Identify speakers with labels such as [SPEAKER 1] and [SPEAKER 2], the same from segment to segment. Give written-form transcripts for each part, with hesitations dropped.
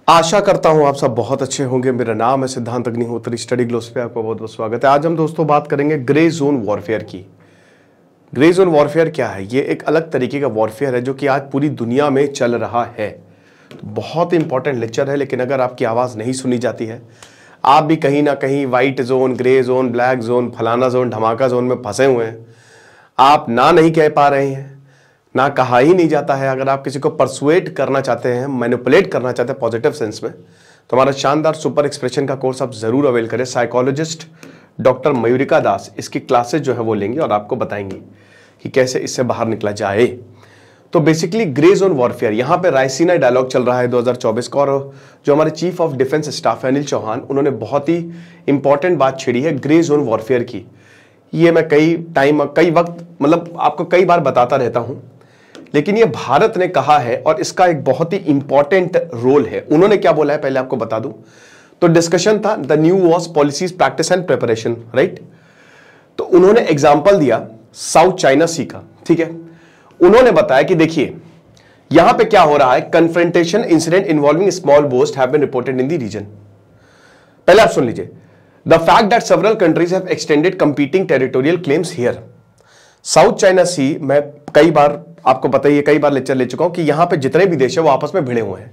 [SPEAKER 1] आशा करता हूं आप सब बहुत अच्छे होंगे। मेरा नाम है सिद्धांत अग्निहोत्री, स्टडी ग्लोस पे आपका बहुत बहुत स्वागत है। आज हम दोस्तों बात करेंगे ग्रे जोन वॉरफेयर की। ग्रे जोन वॉरफेयर क्या है? ये एक अलग तरीके का वॉरफेयर है जो कि आज पूरी दुनिया में चल रहा है। तो बहुत इंपॉर्टेंट लेक्चर है, लेकिन अगर आपकी आवाज़ नहीं सुनी जाती है, आप भी कहीं ना कहीं white zone, grey zone, black zone, फलाना जोन, धमाका जोन में फंसे हुए हैं। आप ना नहीं कह पा रहे हैं, ना कहा ही नहीं जाता है। अगर आप किसी को परसुएट करना चाहते हैं, मैनिपुलेट करना चाहते हैं पॉजिटिव सेंस में, तो हमारा शानदार सुपर एक्सप्रेशन का कोर्स आप जरूर अवेल करें। साइकोलॉजिस्ट डॉक्टर मयूरिका दास इसकी क्लासेस जो है वो लेंगे और आपको बताएंगी कि कैसे इससे बाहर निकला जाए। तो बेसिकली ग्रे जोन वॉरफेयर, यहाँ पे रायसीना डायलॉग चल रहा है 2024 का, और जो हमारे चीफ ऑफ डिफेंस स्टाफ है अनिल चौहान, उन्होंने बहुत ही इंपॉर्टेंट बात छेड़ी है ग्रे जोन वॉरफेयर की। ये मैं कई वक्त मतलब आपको कई बार बताता रहता हूं, लेकिन ये भारत ने कहा है और इसका एक बहुत ही इंपॉर्टेंट रोल है। उन्होंने क्या बोला है पहले आपको बता दूं। तो डिस्कशन था the new Wars policies, practice and preparation, right. तो उन्होंने एग्जांपल दिया साउथ चाइना सी का, ठीक है। उन्होंने बताया कि देखिए यहां पे क्या हो रहा है, confrontation incident involving small boats have been reported in the region. पहले आप सुन लीजिए। The fact that several countries have extended competing territorial claims here. South China Sea, मैं कई बार आपको बताइए, कई बार लेक्चर ले चुका हूं कि यहां पे जितने भी देश है वो आपस में भिड़े हुए हैं।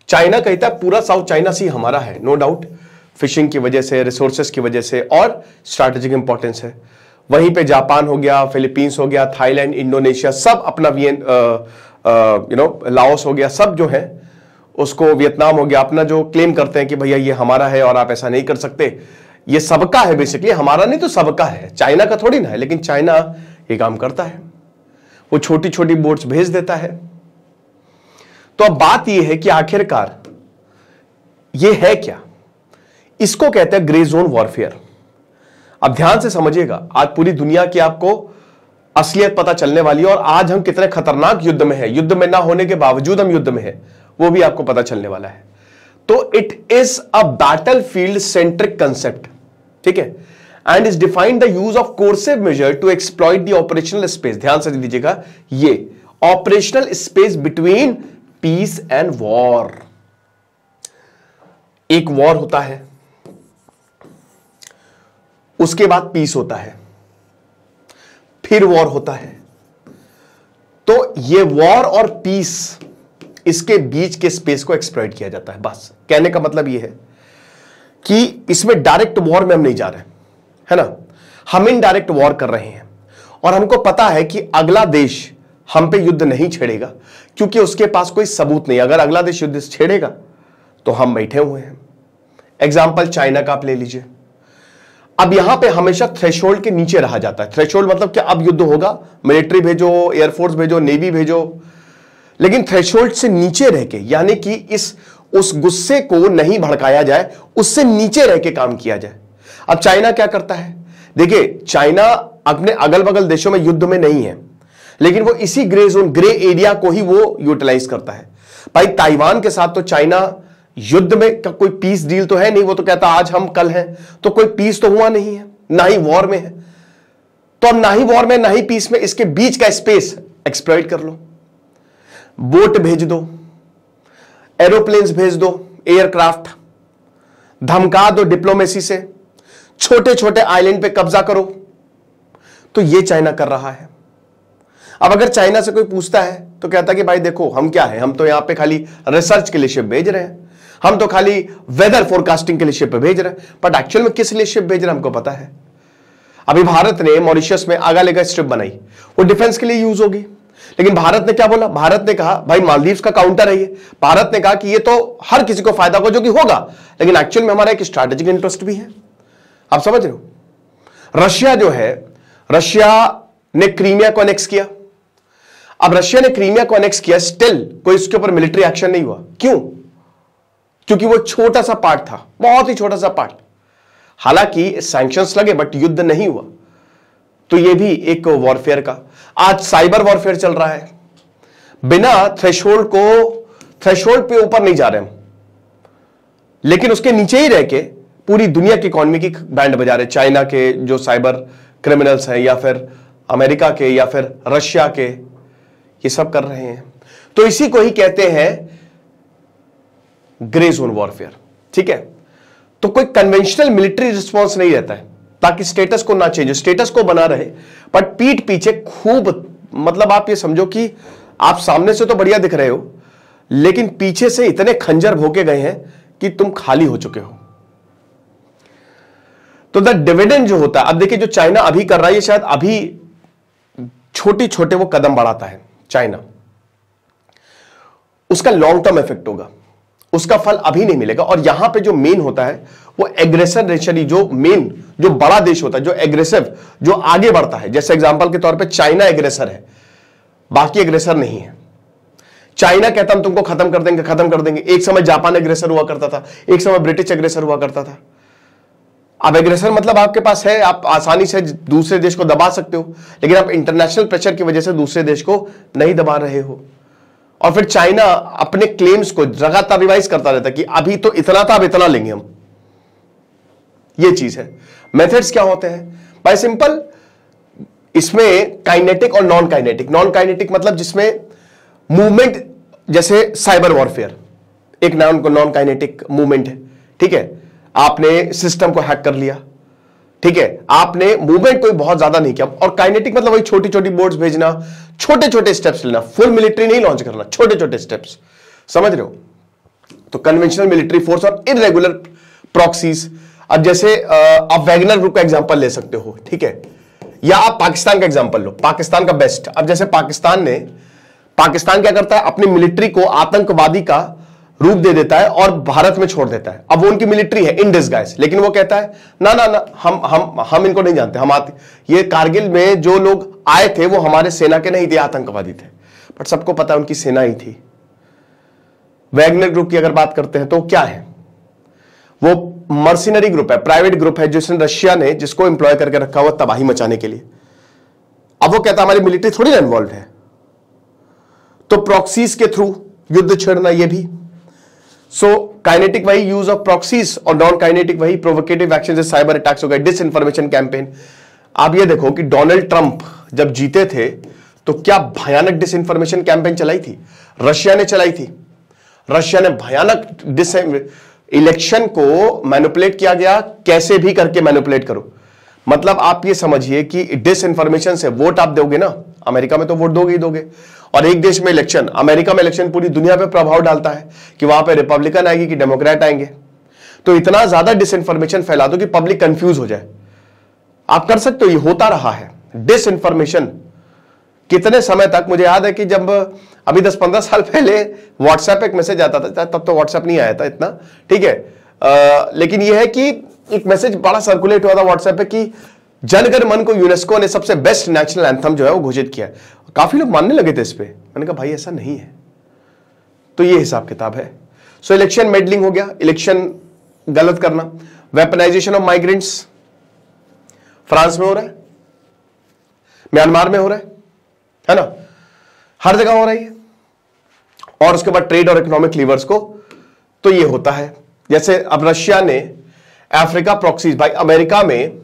[SPEAKER 1] चाइना कहता है पूरा साउथ चाइना सी हमारा है, नो डाउट, फिशिंग की वजह से, रिसोर्सेस की वजह से और स्ट्रैटेजिक इंपॉर्टेंस है। वहीं पे जापान हो गया, फिलीपींस हो गया, थाईलैंड, इंडोनेशिया, सब अपना लाओस हो गया, सब जो है उसको, वियतनाम हो गया, अपना जो क्लेम करते हैं कि भैया ये हमारा है और आप ऐसा नहीं कर सकते, ये सबका है। बेसिकली हमारा नहीं तो सबका है, चाइना का थोड़ी ना है। लेकिन चाइना ये काम करता है, वो छोटी छोटी बोट्स भेज देता है। तो अब बात यह है कि आखिरकार ये है क्या? इसको कहते हैं ग्रे जोन वॉरफेयर। अब ध्यान से समझिएगा, आज पूरी दुनिया की आपको असलियत पता चलने वाली है और आज हम कितने खतरनाक युद्ध में है, युद्ध में ना होने के बावजूद हम युद्ध में है, वो भी आपको पता चलने वाला है। तो it is a battlefield centric concept, ठीक है, and is defined the use of coercive measure to exploit the operational space. ध्यान से दीजिएगा, ये operational space between peace and war. एक वॉर होता है, उसके बाद पीस होता है, फिर वॉर होता है। तो ये वॉर और पीस, इसके बीच के स्पेस को एक्सप्लॉइट किया जाता है। बस कहने का मतलब यह है कि इसमें डायरेक्ट वॉर में हम नहीं जा रहे, है ना, हम इनडायरेक्ट वॉर कर रहे हैं और हमको पता है कि अगला देश हम पे युद्ध नहीं छेड़ेगा क्योंकि उसके पास कोई सबूत नहीं। अगर अगला देश युद्ध छेड़ेगा तो हम बैठे हुए हैं। एग्जाम्पल चाइना का आप ले लीजिए। अब यहां पे हमेशा थ्रेशोल्ड के नीचे रहा जाता है। थ्रेशोल्ड मतलब कि अब युद्ध होगा, मिलिट्री भेजो, एयरफोर्स भेजो, नेवी भेजो, लेकिन थ्रेशोल्ड से नीचे रह के, यानी कि उस गुस्से को नहीं भड़काया जाए, उससे नीचे रह के काम किया जाए। अब चाइना क्या करता है? देखिए, चाइना अपने अगल बगल देशों में युद्ध में नहीं है, लेकिन वो इसी ग्रे जोन, ग्रे एरिया को ही वो यूटिलाइज करता है। भाई ताइवान के साथ तो चाइना युद्ध में कोई पीस डील तो है नहीं, वो तो कहता आज हम कल हैं, तो कोई पीस तो हुआ नहीं है, ना ही वॉर में है। तो अब ना ही वॉर में ना ही पीस में, इसके बीच का स्पेस एक्सप्लॉइट कर लो। बोट भेज दो, एरोप्लेन्स भेज दो, एयरक्राफ्ट धमका दो डिप्लोमेसी से, छोटे छोटे आइलैंड पे कब्जा करो। तो ये चाइना कर रहा है। अब अगर चाइना से कोई पूछता है तो कहता है कि भाई देखो हम क्या है, हम तो यहां पे खाली रिसर्च के लिए शिप भेज रहे हैं, हम तो खाली वेदर फोरकास्टिंग के लिए शिप भेज रहे हैं। बट एक्चुअल में किस लिए शिप भेज रहे हैं हमको पता है। अभी भारत ने मॉरिशस में आगा स्ट्रिप बनाई, वो डिफेंस के लिए यूज होगी, लेकिन भारत ने क्या बोला? भारत ने कहा भाई मालदीव्स का काउंटर है ये। भारत ने कहा कि ये तो हर किसी को फायदा हो, जो कि होगा, लेकिन एक्चुअल में हमारा एक स्ट्रैटेजिक इंटरेस्ट भी है। आप समझ रहे हो? रशिया जो है, रशिया ने क्रीमिया को एनेक्स किया। अब रशिया ने क्रीमिया को एनेक्स किया, स्टिल कोई इसके ऊपर मिलिट्री एक्शन नहीं हुआ। क्यों? क्योंकि वो छोटा सा पार्ट था, बहुत ही छोटा सा पार्ट। हालांकि सैंक्शंस लगे बट युद्ध नहीं हुआ। तो ये भी एक वॉरफेयर का, आज साइबर वॉरफेयर चल रहा है। बिना थ्रेशोल्ड पे ऊपर नहीं जा रहे हम, लेकिन उसके नीचे ही रह के पूरी दुनिया की इकोनॉमी की बैंड बजा रहे। चाइना के जो साइबर क्रिमिनल्स हैं, या फिर अमेरिका के, या फिर रशिया के, ये सब कर रहे हैं। तो इसी को ही कहते हैं ग्रे जोन वॉरफेयर, ठीक है। तो कोई कन्वेंशनल मिलिट्री रिस्पॉन्स नहीं रहता है ताकि स्टेटस को ना चेंज हो, स्टेटस को बना रहे, बट पीठ पीछे खूब, मतलब आप ये समझो कि आप सामने से तो बढ़िया दिख रहे हो लेकिन पीछे से इतने खंजर भोंके गए हैं कि तुम खाली हो चुके हो। तो द डिविडेंड जो होता है, अब देखिए जो चाइना अभी कर रहा है, शायद अभी छोटे छोटे वो कदम बढ़ाता है चाइना, उसका लॉन्ग टर्म इफेक्ट होगा, उसका फल अभी नहीं मिलेगा। और यहां पे जो मेन होता है वो एग्रेसर नेशन, जो मेन जो बड़ा देश होता है, जो एग्रेसिव, जो आगे बढ़ता है, जैसे एग्जांपल के तौर पे चाइना एग्रेसर है, बाकी एग्रेसर नहीं है। चाइना कहता हम तुमको खत्म कर देंगे, खत्म कर देंगे। एक समय जापान एग्रेसर हुआ करता था, एक समय ब्रिटिश एग्रेसर हुआ करता था। अब एग्रेसर मतलब आपके पास है, आप आसानी से दूसरे देश को दबा सकते हो, लेकिन आप इंटरनेशनल प्रेशर की वजह से दूसरे देश को नहीं दबा रहे हो। और फिर चाइना अपने क्लेम्स को लगातार रिवाइज करता रहता है कि अभी तो इतना था, अब इतना लेंगे हम। ये चीज है। मेथड्स क्या होते हैं भाई? सिंपल, इसमें काइनेटिक और नॉन काइनेटिक। नॉन काइनेटिक मतलब जिसमें मूवमेंट, जैसे साइबर वॉरफेयर एक नॉन काइनेटिक मूवमेंट है, ठीक है। आपने सिस्टम को हैक कर लिया, ठीक है, आपने मूवमेंट कोई बहुत ज्यादा नहीं किया। और काइनेटिक मतलब वही छोटी छोटी बोर्ड्स भेजना, छोटे छोटे स्टेप्स लेना, फुल मिलिट्री नहीं लॉन्च करना, छोटे छोटे स्टेप्स, समझ रहे हो। तो कन्वेंशनल मिलिट्री फोर्स और इररेगुलर प्रॉक्सीज। अब जैसे आप वैगनर ग्रुप का एग्जांपल ले सकते हो, ठीक है, या आप पाकिस्तान का एग्जांपल लो, पाकिस्तान का बेस्ट। अब जैसे पाकिस्तान क्या करता है, अपनी मिलिट्री को आतंकवादी का रूप दे देता है और भारत में छोड़ देता है। अब वो उनकी मिलिट्री है इन डिस्गाइज, लेकिन वो कहता है ना ना ना, हम इनको नहीं जानते, हम आते, ये कारगिल में जो लोग आए थे वो हमारे सेना के नहीं थे, आतंकवादी थे। बट सबको पता है उनकी सेना ही थी। वैगनर ग्रुप की अगर बात करते हैं तो क्या है, वो मर्सिनरी ग्रुप है, प्राइवेट ग्रुप है, जिसने रशिया ने जिसको एम्प्लॉय करके रखा हुआ तबाही मचाने के लिए। अब वो कहता है हमारी मिलिट्री थोड़ी ना इन्वॉल्व है। तो प्रॉक्सीज के थ्रू युद्ध छेड़ना, ये भी। सो काइनेटिक वही यूज ऑफ प्रॉक्सीज, और नॉन काइनेटिक वही प्रोवोकेटिव एक्शन, जैसे साइबर अटैक्स हो गए, डिसइंफॉर्मेशन कैंपेन। आप ये देखो कि डोनाल्ड ट्रंप जब जीते थे तो क्या भयानक डिसइंफॉर्मेशन कैंपेन चलाई थी, रशिया ने चलाई थी। रशिया ने भयानक इलेक्शन को मैनिपुलेट किया गया, कैसे भी करके मैनिपुलेट करो। मतलब आप ये समझिए कि डिसइंफॉर्मेशन से वोट आप दोगे ना, अमेरिका में तो वोट दोगे ही दोगे, और एक देश में इलेक्शन, अमेरिका में इलेक्शन पूरी दुनिया पे प्रभाव डालता है कि वहां पे रिपब्लिकन आएगी कि डेमोक्रेट आएंगे। तो इतना ज्यादा डिसइंफॉर्मेशन फैला दो कि पब्लिक कंफ्यूज हो जाए। आप कर सकते हो, ये होता रहा है डिसइंफॉर्मेशन कितने समय तक। मुझे याद है कि जब अभी 10-15 साल पहले व्हाट्सएप एक मैसेज आता था, तब तो व्हाट्सएप नहीं आया था इतना, ठीक है, लेकिन यह है कि एक मैसेज बड़ा सर्कुलेट हुआ था व्हाट्सएप पे कि जनगण मन को यूनेस्को ने सबसे बेस्ट नेशनल एंथम जो है वो घोषित किया है। काफी लोग मानने लगे थे इस पे। मैंने कहा भाई ऐसा नहीं है। तो ये हिसाब किताब है। सो इलेक्शन मेडलिंग हो गया, इलेक्शन गलत करना। वेपनाइजेशन ऑफ माइग्रेंट्स फ्रांस में हो रहा है, म्यांमार में हो रहा है ना, हर जगह हो रही है। और उसके बाद ट्रेड और इकोनॉमिक लीवर्स को, तो ये होता है। जैसे अब रशिया ने अफ्रीका प्रॉक्सीज, भाई अमेरिका में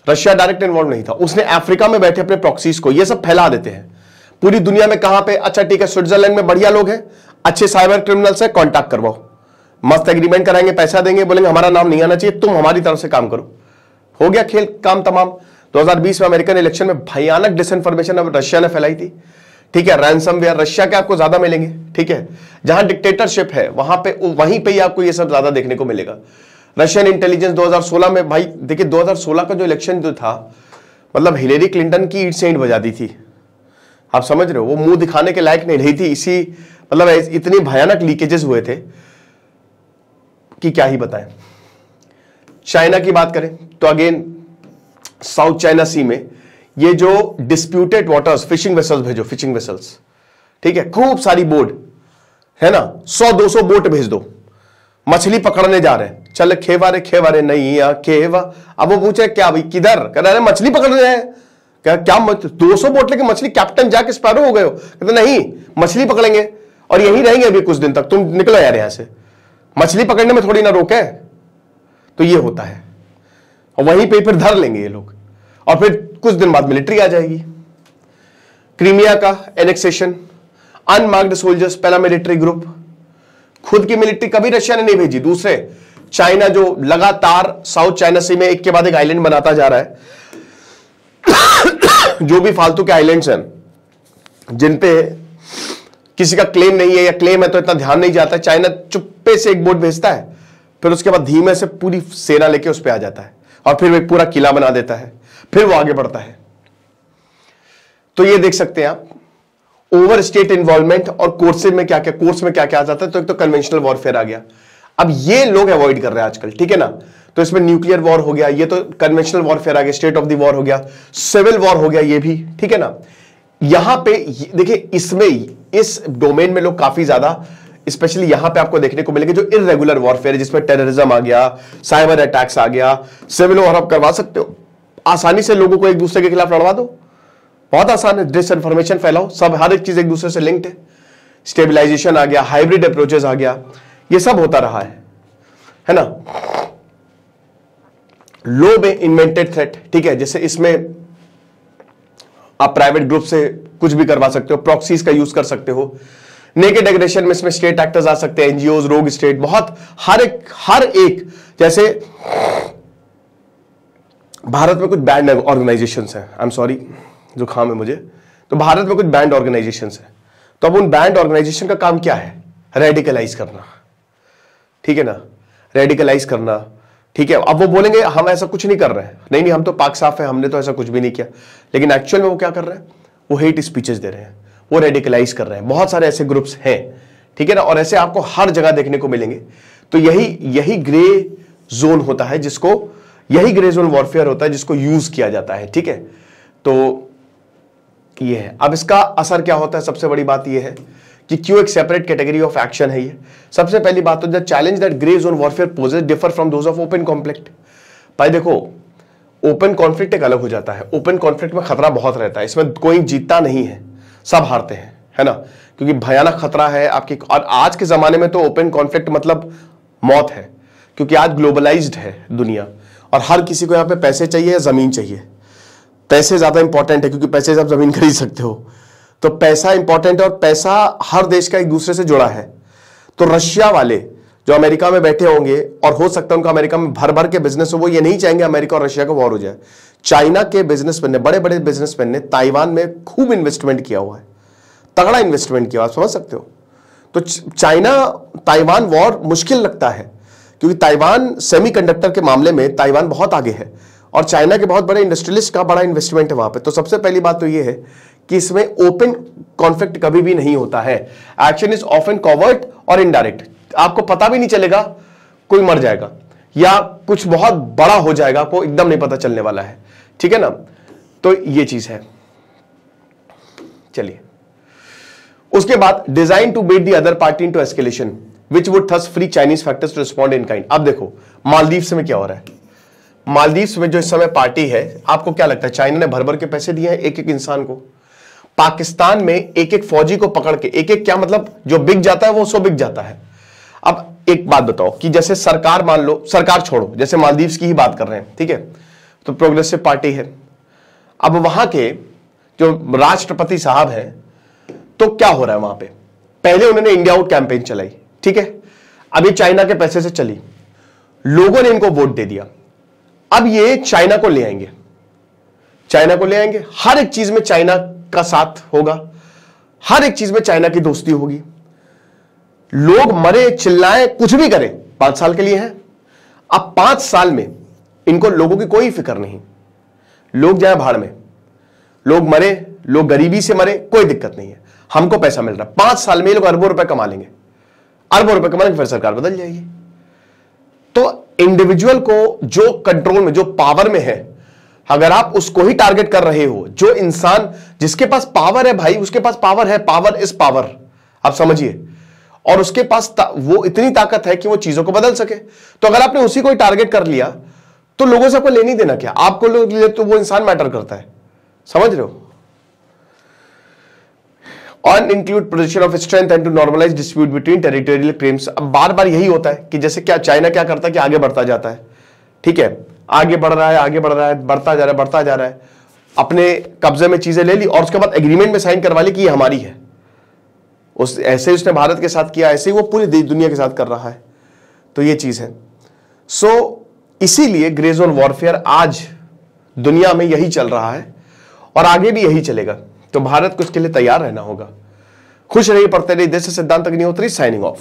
[SPEAKER 1] रशिया डायरेक्ट इन्वॉल्व नहीं था, उसने अफ्रीका में बैठे अपने प्रॉक्सीज को ये सब फैला देते हैं पूरी दुनिया में। कहां पे, अच्छा ठीक है, स्विट्जरलैंड में बढ़िया लोग हैं, अच्छे साइबर क्रिमिनल से कांटेक्ट करवाओ, मस्त एग्रीमेंट कराएंगे, पैसा देंगे, बोलेंगे हमारा नाम नहीं आना चाहिए, तुम हमारी तरफ से काम करो, हो गया खेल काम तमाम। 2020 में अमेरिकन इलेक्शन में भयानक डिसइंफॉर्मेशन अब रशिया ने फैलाई थी, ठीक है। रैंसमवेयर रशिया के आपको ज्यादा मिलेंगे, ठीक है। जहां डिक्टेटरशिप है वहां पे, वहीं पे ही आपको ये सब ज्यादा देखने को मिलेगा। रशियन इंटेलिजेंस 2016 में, भाई देखिए 2016 का जो इलेक्शन जो था, मतलब हिलेरी क्लिंटन की ईंट से ईंट बजा दी थी। आप समझ रहे हो, वो मुंह दिखाने के लायक नहीं रही थी। इसी मतलब इतनी भयानक लीकेजेस हुए थे कि क्या ही बताएं। चाइना की बात करें तो अगेन साउथ चाइना सी में ये जो डिस्प्यूटेड वाटर्स, फिशिंग वेसल्स भेजो, फिशिंग वेसल्स, ठीक है, खूब सारी बोट है ना, 100-200 बोट भेज दो, मछली पकड़ने जा रहे हैं। चल खेवारे नहीं या खेवा। अब वो पूछे क्या भाई किधर, कह रहे मछली पकड़ रहे हैं। क्या 200 बोट लेके मछली, कैप्टन जैक स्पैरो हो गए हो? कहते नहीं, मछली पकड़ेंगे और यहीं रहेंगे अभी कुछ दिन तक, तुम निकलो यार यहां से, मछली पकड़ने में थोड़ी ना रोके। तो ये होता है, और वहीं पे फिर धर लेंगे ये लोग, और फिर कुछ दिन बाद मिलिट्री आ जाएगी। क्रीमिया का एनेक्सेशन, अनमार्क्ड सोल्जर्स, पहला मिलिट्री ग्रुप, खुद की मिलिट्री कभी रशिया ने नहीं भेजी। दूसरे चाइना जो लगातार साउथ चाइना सी में एक के बाद एक आइलैंड बनाता जा रहा है, जो भी फालतू के आइलैंड्स हैं जिन पे किसी का क्लेम नहीं है या क्लेम है तो इतना ध्यान नहीं जाता है, चाइना चुप्पे से एक बोट भेजता है, फिर उसके बाद धीमे से पूरी सेना लेके उस पर आ जाता है और फिर वो एक पूरा किला बना देता है, फिर वो आगे बढ़ता है। तो ये देख सकते हैं आप ओवर स्टेट इन्वॉल्वमेंट और कोर्स में क्या क्या आ जाता है। तो एक तो कन्वेंशनल वॉरफेयर आ गया, अब ये लोग अवॉइड कर रहे हैं आजकल, ठीक है ना। तो इसमें न्यूक्लियर वॉर हो गया, ये तो कन्वेंशनल वॉरफेयर आ गया, स्टेट ऑफ द वॉर हो गया, सिविल वॉर हो गया, ये भी ठीक है ना। यहां पे देखिए इसमें इस डोमेन में लोग काफी ज्यादा, स्पेशली यहां पे आपको देखने को मिलेंगे जो इररेगुलर वॉरफेयर, जिसमें टेररिज्म आ गया, साइबर अटैक्स आ गया, सिविल वॉर आप करवा सकते हो आसानी से, लोगों को एक दूसरे के खिलाफ लड़वा दो, बहुत आसान है, डिसइंफॉर्मेशन फैलाओ, सब हर एक चीज एक दूसरे से लिंक्ड है, स्टेबलाइजेशन आ गया, हाइब्रिड अप्रोचेस आ गया, ये सब होता रहा है ना। लो में इन्वेंटेड थ्रेट, ठीक है, जैसे इसमें आप प्राइवेट ग्रुप से कुछ भी करवा सकते हो, प्रॉक्सीज का यूज कर सकते हो, नेकेड एग्रेशन में इसमें स्टेट एक्टर्स आ सकते हैं, एनजीओज, रोग स्टेट, बहुत हर एक जैसे भारत में कुछ बैंड ऑर्गेनाइजेशंस हैं, आई एम सॉरी जुकाम है मुझे, तो भारत में कुछ बैंड ऑर्गेनाइजेशंस हैं, तो अब उन बैंड ऑर्गेनाइजेशन का काम क्या है, रेडिकलाइज करना, ठीक है ना, रेडिकलाइज करना, ठीक है। अब वो बोलेंगे हम ऐसा कुछ नहीं कर रहे हैं, नहीं हम तो पाक साफ है, हमने तो ऐसा कुछ भी नहीं किया, लेकिन एक्चुअल में वो क्या कर रहे हैं, वो हेट स्पीचेस दे रहे हैं, वो रेडिकलाइज कर रहे हैं। बहुत सारे ऐसे ग्रुप्स हैं, ठीक है ना, और ऐसे आपको हर जगह देखने को मिलेंगे। तो यही ग्रे जोन होता है, जिसको यही ग्रे जोन वॉरफेयर होता है जिसको यूज किया जाता है, ठीक है। तो ये है, अब इसका असर क्या होता है, सबसे बड़ी बात ये है कि क्यों एक सेपरेट कैटेगरी ऑफ एक्शन है ये। सबसे पहली बात तो the challenge that grey zone warfare poses differ from those of open conflict. भाई देखो, ओपन कॉन्फ्लिक्ट एक अलग हो जाता है, ओपन कॉन्फ्लिक्ट में खतरा बहुत रहता है, इसमें कोई जीतता नहीं है, सब हारते हैं, है ना, क्योंकि भयानक खतरा है आपकी। और आज के जमाने में तो ओपन कॉन्फ्लिक्ट मतलब मौत है, क्योंकि आज ग्लोबलाइज्ड है दुनिया और हर किसी को यहां पे पैसे चाहिए या जमीन चाहिए। पैसे ज्यादा इंपॉर्टेंट है क्योंकि पैसे से आप जमीन खरीद सकते हो, तो पैसा इंपॉर्टेंट है और पैसा हर देश का एक दूसरे से जुड़ा है। तो रशिया वाले जो अमेरिका में बैठे होंगे और हो सकता है उनका अमेरिका में भर भर के बिजनेस हो, वो ये नहीं चाहेंगे अमेरिका और रशिया का वॉर हो जाए। चाइना के बिजनेसमैन ने, बड़े बड़े बिजनेसमैन ने ताइवान में खूब इन्वेस्टमेंट किया हुआ है, तगड़ा इन्वेस्टमेंट किया, आप समझ सकते हो। तो चाइना ताइवान वॉर मुश्किल लगता है क्योंकि ताइवान सेमीकंडक्टर के मामले में ताइवान बहुत आगे है और चाइना के बहुत बड़े इंडस्ट्रियलिस्ट का बड़ा इन्वेस्टमेंट है वहां पे। तो सबसे पहली बात तो ये है कि इसमें ओपन कॉन्फ्लिक्ट कभी भी नहीं होता है, एक्शन इज ऑफन कॉवर्ट और इनडायरेक्ट, आपको पता भी नहीं चलेगा, कोई मर जाएगा या कुछ बहुत बड़ा हो जाएगा, आपको एकदम नहीं पता चलने वाला है, ठीक है ना। तो ये चीज है। चलिए उसके बाद design to bait the other party into escalation which would thus free Chinese factors to respond in kind. अब देखो मालदीव्स में क्या हो रहा है, मालदीव्स में जो इस समय पार्टी है, आपको क्या लगता है चाइना ने भर भर के पैसे दिए हैं एक एक इंसान को। पाकिस्तान में एक एक फौजी को पकड़ के, एक एक क्या मतलब, जो बिक जाता है वो सो बिक जाता है। अब एक बात बताओ कि जैसे सरकार, मान लो सरकार छोड़ो, जैसे मालदीव्स की ही बात कर रहे हैं, ठीक है, तो प्रोग्रेसिव पार्टी है। अब वहां के जो राष्ट्रपति साहब हैं, तो क्या हो रहा है वहां पे, पहले उन्होंने इंडिया आउट कैंपेन चलाई, ठीक है, अब ये चाइना के पैसे से चली, लोगों ने इनको वोट दे दिया, अब ये चाइना को ले आएंगे, चाइना को ले आएंगे, हर एक चीज में चाइना का साथ होगा, हर एक चीज में चाइना की दोस्ती होगी, लोग मरे चिल्लाएं कुछ भी करें, 5 साल के लिए है। अब 5 साल में इनको लोगों की कोई फिक्र नहीं, लोग जाए भाड़ में, लोग मरे, लोग गरीबी से मरे, कोई दिक्कत नहीं है, हमको पैसा मिल रहा है। 5 साल में ये लोग अरबों रुपए कमा लेंगे, अरबों रुपए कमा लेंगे, फिर सरकार बदल जाएगी। तो इंडिविजुअल को जो कंट्रोल में, जो पावर में है, अगर आप उसको ही टारगेट कर रहे हो, जो इंसान जिसके पास पावर है भाई, उसके पास पावर है, पावर इज पावर, आप समझिए, और उसके पास वो इतनी ताकत है कि वो चीजों को बदल सके। तो अगर आपने उसी को ही टारगेट कर लिया तो लोगों से आपको लेनी देना क्या, आपको लोग तो वो इंसान मैटर करता है, समझ रहे हो। On include position of strength and to normalize dispute between territorial claims. अब बार बार यही होता है कि जैसे क्या चाइना क्या करता है कि आगे बढ़ता जाता है, ठीक है, आगे बढ़ रहा है, आगे बढ़ रहा है, बढ़ता जा रहा है, बढ़ता जा रहा है, अपने कब्जे में चीजें ले ली और उसके बाद एग्रीमेंट में साइन करवा ली कि ये हमारी है, उस ऐसे ही उसने भारत के साथ किया, ऐसे ही वो पूरी दुनिया के साथ कर रहा है। तो ये चीज है। इसीलिए ग्रे जोन वॉरफेयर आज दुनिया में यही चल रहा है और आगे भी यही चलेगा। तो भारत को इसके लिए तैयार रहना होगा। खुश रहिए, पढ़ते रहिए। देश से सिद्धांत अग्निहोत्री साइनिंग ऑफ।